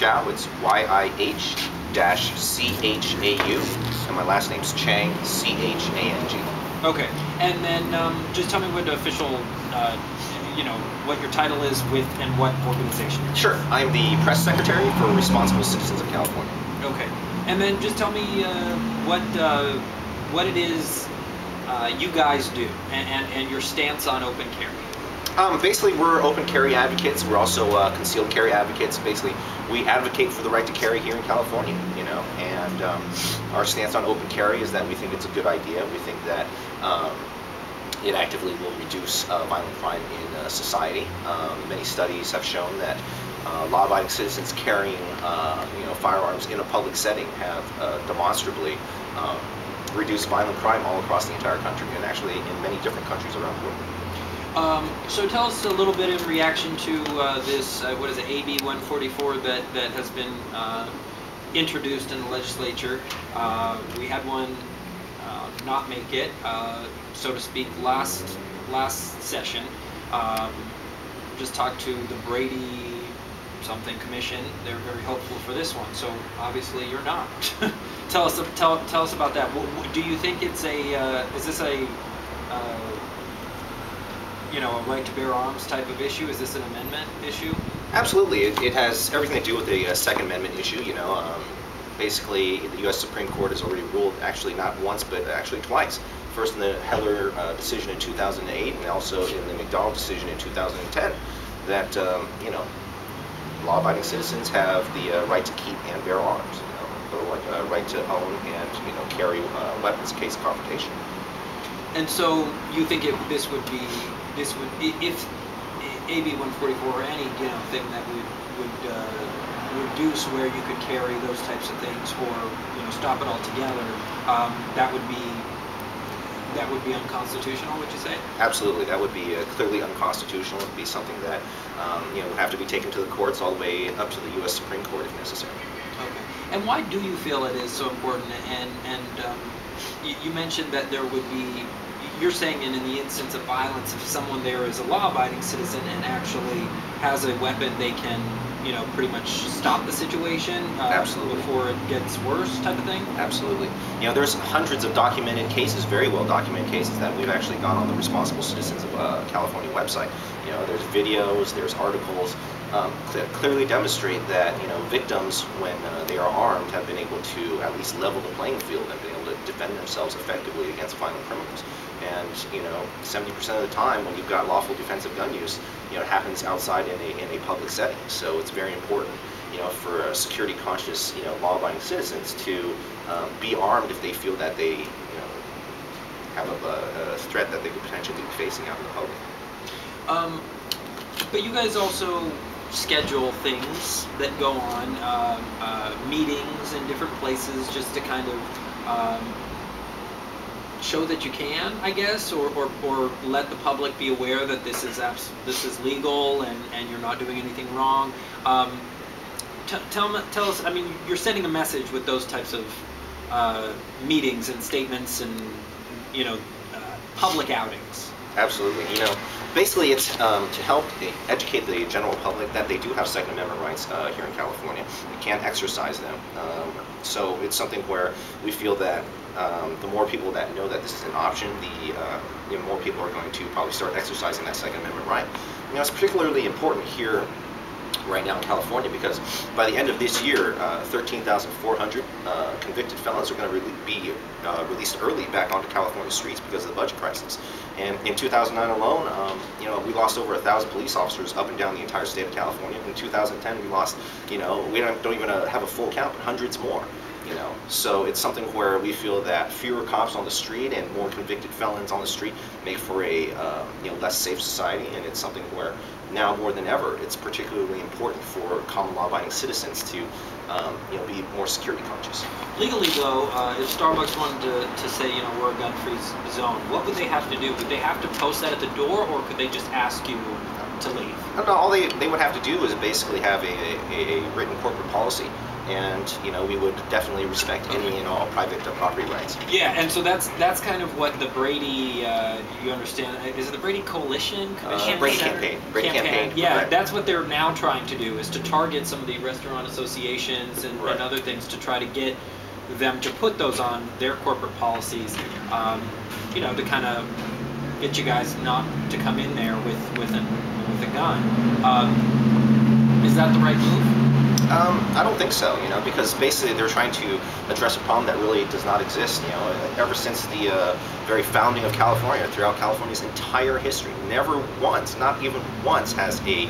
Yih-Chau. It's Y-I-H-C-H-A-U, and my last name's Chang, C-H-A-N-G. Okay, and then just tell me what the official, what your title is with and what organization. Sure, I'm the press secretary for Responsible Citizens of California. Okay, and then just tell me what it is you guys do and your stance on open carry. Basically, we're open carry advocates. We're also concealed carry advocates. Basically, we advocate for the right to carry here in California, and our stance on open carry is that we think it's a good idea. We think that it actively will reduce violent crime in society. Many studies have shown that law-abiding citizens carrying firearms in a public setting have demonstrably reduced violent crime all across the entire country, and actually in many different countries around the world. So tell us a little bit in reaction to this, what is it, AB 144 that has been introduced in the legislature. We had one not make it, so to speak, last session. Just talked to the Brady something commission. They're very hopeful for this one. So obviously you're not. Tell us about that. Do you think it's a is this a a right to bear arms type of issue? Is this an amendment issue? Absolutely. It has everything to do with the Second Amendment issue. Basically, the U.S. Supreme Court has already ruled, actually not once, but actually twice. First in the Heller decision in 2008, and also in the McDonald decision in 2010, that law-abiding citizens have the right to keep and bear arms, the right to own and carry weapons in case of confrontation. And so you think if if AB 144 or any thing that would reduce where you could carry those types of things, or stop it altogether, that would be unconstitutional, would you say? Absolutely, that would be clearly unconstitutional. It would be something that would have to be taken to the courts all the way up to the U.S. Supreme Court if necessary. Okay. And why do you feel it is so important? And you mentioned that there would be. You're saying in the instance of violence, if someone there is a law-abiding citizen and actually has a weapon, they can, pretty much stop the situation before it gets worse, type of thing? Absolutely. There's hundreds of documented cases, very well documented cases, that we've actually gone on the Responsible Citizens of California website. There's videos, there's articles that clearly demonstrate that, victims, when they are armed, have been able to at least level the playing field and been able to defend themselves effectively against violent criminals. And 70% of the time, when you've got lawful defensive gun use, it happens outside in a public setting. So it's very important, for security conscious, law-abiding citizens to be armed if they feel that they, have a threat that they could potentially be facing out in the public. But you guys also schedule things that go on, meetings in different places, just to kind of show that you can, I guess, or let the public be aware that this is legal and you're not doing anything wrong. Tell us. I mean, you're sending a message with those types of meetings and statements and public outings. Absolutely. Basically, it's to help educate the general public that they do have Second Amendment rights here in California. They can't exercise them. So it's something where we feel that the more people that know that this is an option, the more people are going to probably start exercising that Second Amendment right. It's particularly important here right now in California because by the end of this year, 13,400 convicted felons are going to be released early back onto California streets because of the budget crisis. And in 2009 alone, we lost over 1,000 police officers up and down the entire state of California. In 2010, we lost, we don't even have a full count, but hundreds more. So it's something where we feel that fewer cops on the street and more convicted felons on the street make for a less safe society, and it's something where now more than ever it's particularly important for common law-abiding citizens to be more security conscious. Legally though, if Starbucks wanted to say we're a gun-free zone, what would they have to do? Would they have to post that at the door, or could they just ask you to leave? No, all they would have to do is basically have a written corporate policy, and we would definitely respect any and all private property rights. Yeah, and so that's kind of what the Brady, you understand, is it the Brady Coalition? Brady Campaign. Brady Campaign. Yeah, correct. that's what they're now trying to do, is to target some of the restaurant associations and other things to try to get them to put those on their corporate policies, to kind of get you guys not to come in there with a gun. Is that the right move? I don't think so, because basically they're trying to address a problem that really does not exist. Ever since the very founding of California, throughout California's entire history, never once, not even once, has a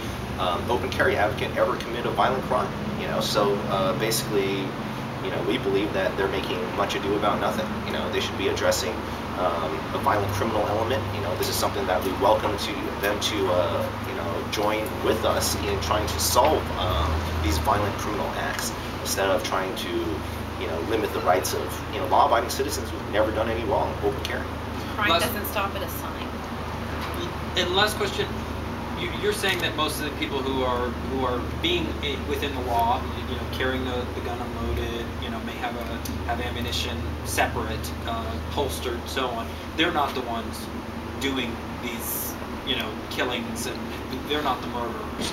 open carry advocate ever committed a violent crime. So basically, we believe that they're making much ado about nothing. They should be addressing a violent criminal element. This is something that we welcome them to join with us in trying to solve these violent criminal acts, instead of trying to limit the rights of law-abiding citizens who've never done any wrong. Open carry. Crime doesn't stop at a sign. And last question. You're saying that most of the people who are being within the law, carrying the gun unloaded, may have ammunition separate, holstered, so on. They're not the ones doing these, killings, and they're not the murderers.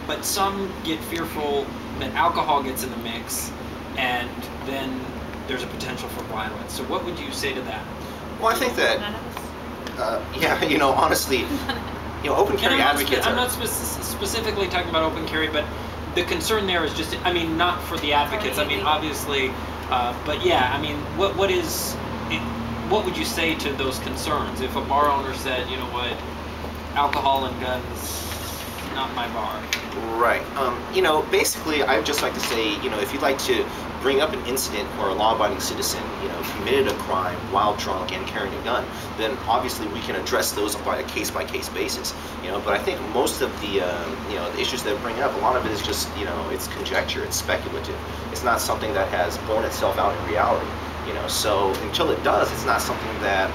But some get fearful that alcohol gets in the mix, and then there's a potential for violence. So what would you say to that? Well, I think that, honestly. Open carry advocates I'm not specifically talking about open carry, but the concern there is just, not for the advocates. Obviously, but yeah, what would you say to those concerns if a bar owner said, alcohol and guns, not my bar? Right. Basically, I'd just like to say, if you'd like to bring up an incident where a law-abiding citizen, committed a crime while drunk and carrying a gun, then obviously we can address those by a case-by-case basis. But I think most of the, the issues that bring up, a lot of it is just, it's conjecture, it's speculative. It's not something that has borne itself out in reality. So until it does, it's not something that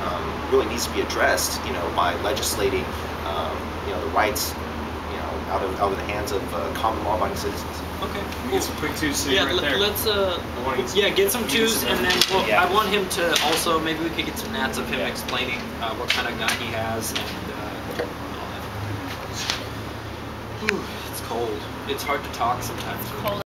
really needs to be addressed, by legislating, the rights, out of the hands of common law-abiding citizens. Okay. Get some quick twos Yeah, right there. let's get some twos, and then I want him to also, maybe we could get some nats of him explaining what kind of gun he has and all that. Whew, it's cold. It's hard to talk sometimes.